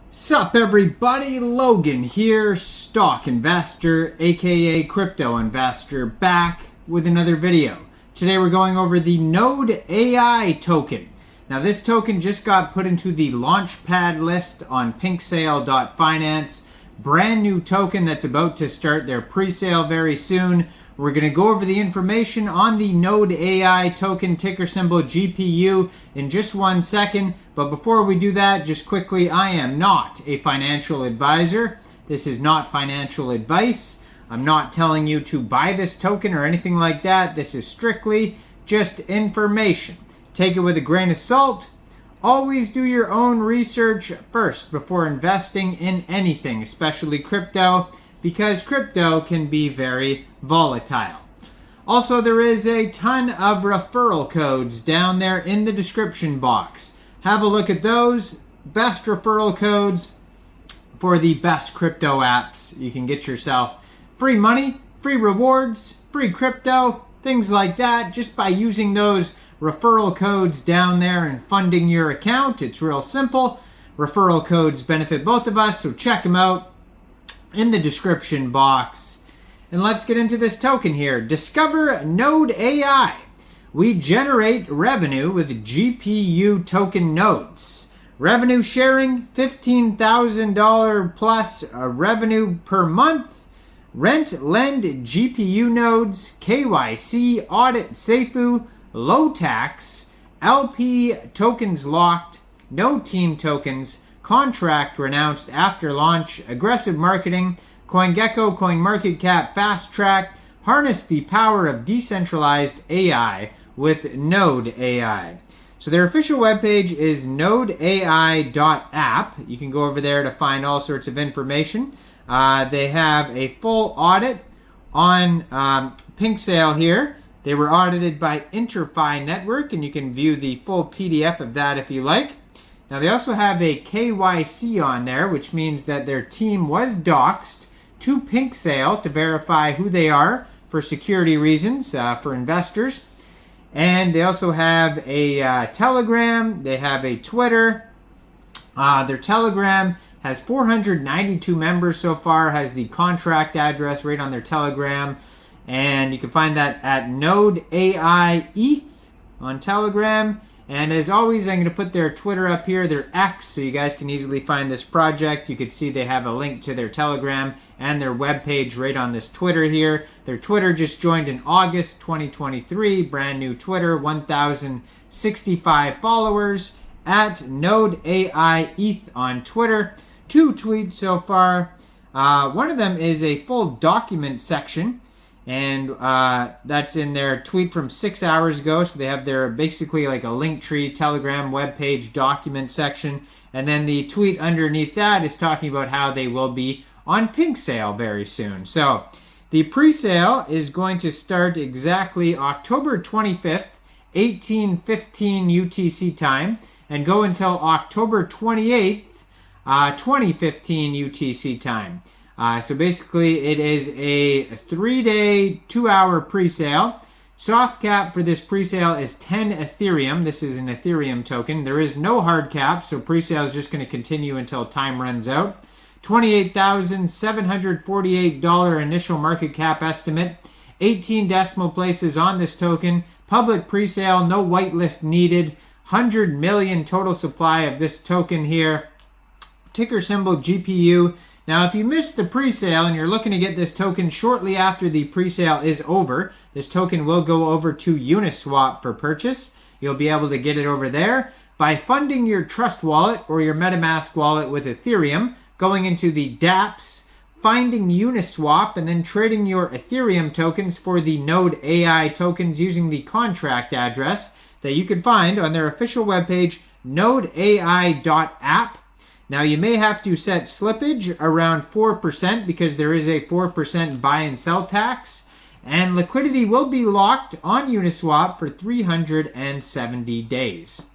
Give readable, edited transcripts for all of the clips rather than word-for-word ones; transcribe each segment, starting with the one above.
Sup everybody, Logan here, stock investor aka crypto investor, back with another video. Today we're going over the NodeAI token. Now this token just got put into the launchpad list on PINKSALE.finance. Brand new token that's about to start their pre-sale very soon. We're going to go over the information on the NodeAI token, ticker symbol GPU, in just 1 second. But before we do that, just quickly, I am not a financial advisor. This is not financial advice. I'm not telling you to buy this token or anything like that. This is strictly just information. Take it with a grain of salt. Always do your own research first before investing in anything, especially crypto, because crypto can be very volatile. Also, there is a ton of referral codes down there in the description box. Have a look at those. Best referral codes for the best crypto apps. You can get yourself free money, free rewards, free crypto, things like that, just by using those referral codes down there and funding your account. It's real simple. Referral codes benefit both of us, so check them out in the description box. And let's get into this token here. Discover NodeAI. We generate revenue with GPU token nodes. Revenue sharing, $15,000 plus revenue per month. Rent, lend, GPU nodes, KYC, audit, SAFU, low tax, LP tokens locked, no team tokens, contract renounced after launch, aggressive marketing, CoinGecko, CoinMarketCap, fast track, harness the power of decentralized AI with NodeAI. So their official webpage is nodeai.app. You can go over there to find all sorts of information. They have a full audit on PINKSALE here. They were audited by InterFi Network, and you can view the full PDF of that if you like. Now they also have a KYC on there, which means that their team was doxed to PINKSALE to verify who they are for security reasons for investors. And they also have a Telegram. They have a Twitter. Their Telegram has 492 members so far, has the contract address right on their Telegram. And you can find that at NodeAI ETH on Telegram. And as always, I'm going to put their Twitter up here, their X, so you guys can easily find this project. You can see they have a link to their Telegram and their webpage right on this Twitter here. Their Twitter just joined in August 2023. Brand new Twitter, 1,065 followers at NodeAI ETH on Twitter. 2 tweets so far. One of them is a full document section. And that's in their tweet from 6 hours ago. So they have their basically like a Linktree, Telegram, webpage, document section. And then the tweet underneath that is talking about how they will be on PINKSALE very soon. So the pre-sale is going to start exactly October 25th, 18:15 UTC time, and go until October 28th, 2015 UTC time. So basically it is a 3-day, 2-hour pre-sale. Soft cap for this pre-sale is 10 Ethereum. This is an Ethereum token. There is no hard cap, so pre-sale is just going to continue until time runs out. $28,748 initial market cap estimate. 18 decimal places on this token. Public pre-sale, no whitelist needed. 100 million total supply of this token here. Ticker symbol GPU. Now, if you missed the pre-sale and you're looking to get this token shortly after the pre-sale is over, this token will go over to UNISEAP for purchase. You'll be able to get it over there by funding your Trust wallet or your MetaMask wallet with Ethereum, going into the dApps, finding UNISEAP, and then trading your Ethereum tokens for the NodeAI tokens using the contract address that you can find on their official webpage, nodeai.app. Now, you may have to set slippage around 4% because there is a 4% buy and sell tax. And liquidity will be locked on UNISEAP for 370 days.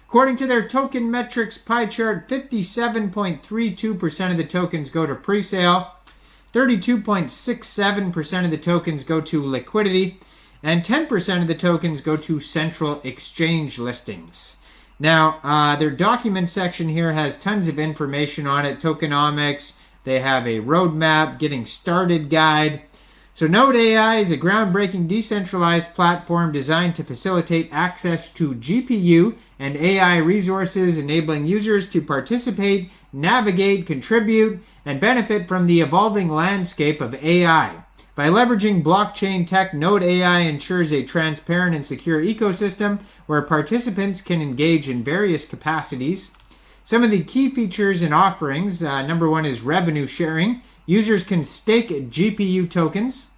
According to their token metrics pie chart, 57.32% of the tokens go to pre-sale, 32.67% of the tokens go to liquidity, and 10% of the tokens go to central exchange listings. Now, their document section here has tons of information on it, tokenomics. They have a roadmap, getting started guide. So NodeAI is a groundbreaking decentralized platform designed to facilitate access to GPU and AI resources, enabling users to participate, navigate, contribute, and benefit from the evolving landscape of AI. By leveraging blockchain tech, NodeAI ensures a transparent and secure ecosystem where participants can engage in various capacities. Some of the key features and offerings, number one is revenue sharing. Users can stake GPU tokens,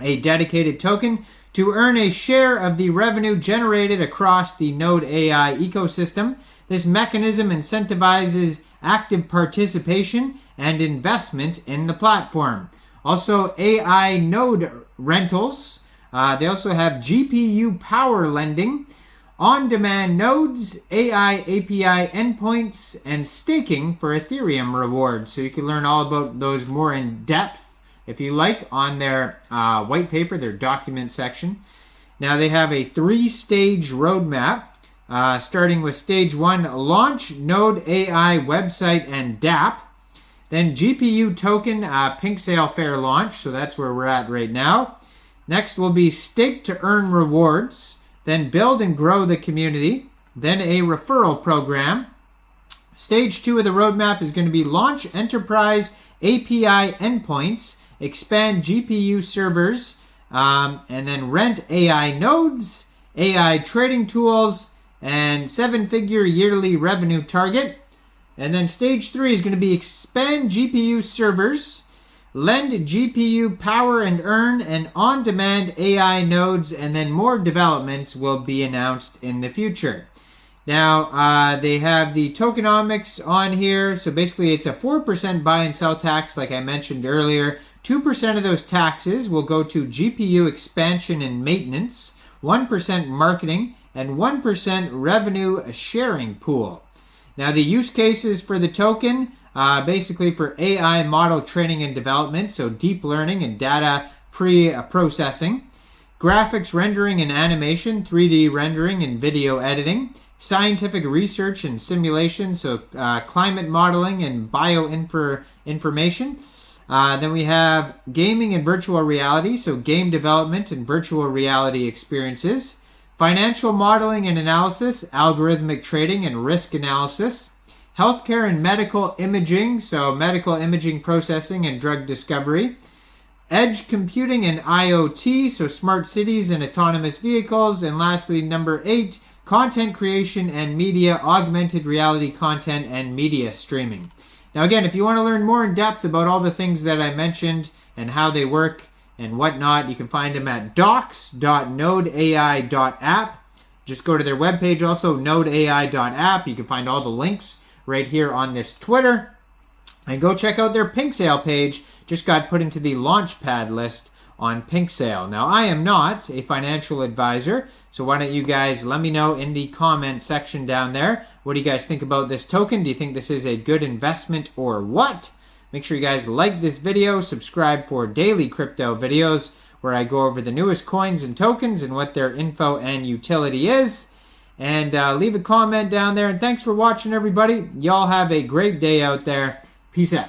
a dedicated token, to earn a share of the revenue generated across the NodeAI ecosystem. This mechanism incentivizes active participation and investment in the platform. Also, AI node rentals. They also have GPU power lending, on-demand nodes, AI API endpoints, and staking for Ethereum rewards. So you can learn all about those more in depth, if you like, on their white paper, their document section. Now they have a 3-stage roadmap, starting with stage 1, launch NodeAI website and dApp. Then GPU token PINKSALE fair launch, so that's where we're at right now. Next will be stake to earn rewards. Then build and grow the community. Then a referral program. Stage 2 of the roadmap is going to be launch enterprise API endpoints, expand GPU servers, and then rent AI nodes, AI trading tools, and 7-figure yearly revenue target. And then stage 3 is going to be expand GPU servers, lend GPU power and earn, and on-demand AI nodes, and then more developments will be announced in the future. Now, they have the tokenomics on here. So basically, it's a 4% buy and sell tax, like I mentioned earlier. 2% of those taxes will go to GPU expansion and maintenance, 1% marketing, and 1% revenue sharing pool. Now, the use cases for the token, basically for AI model training and development, so deep learning and data pre-processing, graphics rendering and animation, 3D rendering and video editing, scientific research and simulation, so climate modeling and bioinformation. Then we have gaming and virtual reality, so game development and virtual reality experiences. Financial modeling and analysis, algorithmic trading and risk analysis. Healthcare and medical imaging, so medical imaging processing and drug discovery. Edge computing and IoT, so smart cities and autonomous vehicles. And lastly, number 8, content creation and media, augmented reality content and media streaming. Now again, if you want to learn more in depth about all the things that I mentioned and how they work and whatnot, you can find them at docs.nodeai.app. Just go to their webpage, also nodeai.app. You can find all the links right here on this Twitter. And go check out their PINKSALE page. Just got put into the Launchpad list on PINKSALE. Now, I am not a financial advisor, so why don't you guys let me know in the comment section down there. What do you guys think about this token? Do you think this is a good investment or what? Make sure you guys like this video, subscribe for daily crypto videos where I go over the newest coins and tokens and what their info and utility is. And leave a comment down there. And thanks for watching, everybody. Y'all have a great day out there. Peace out.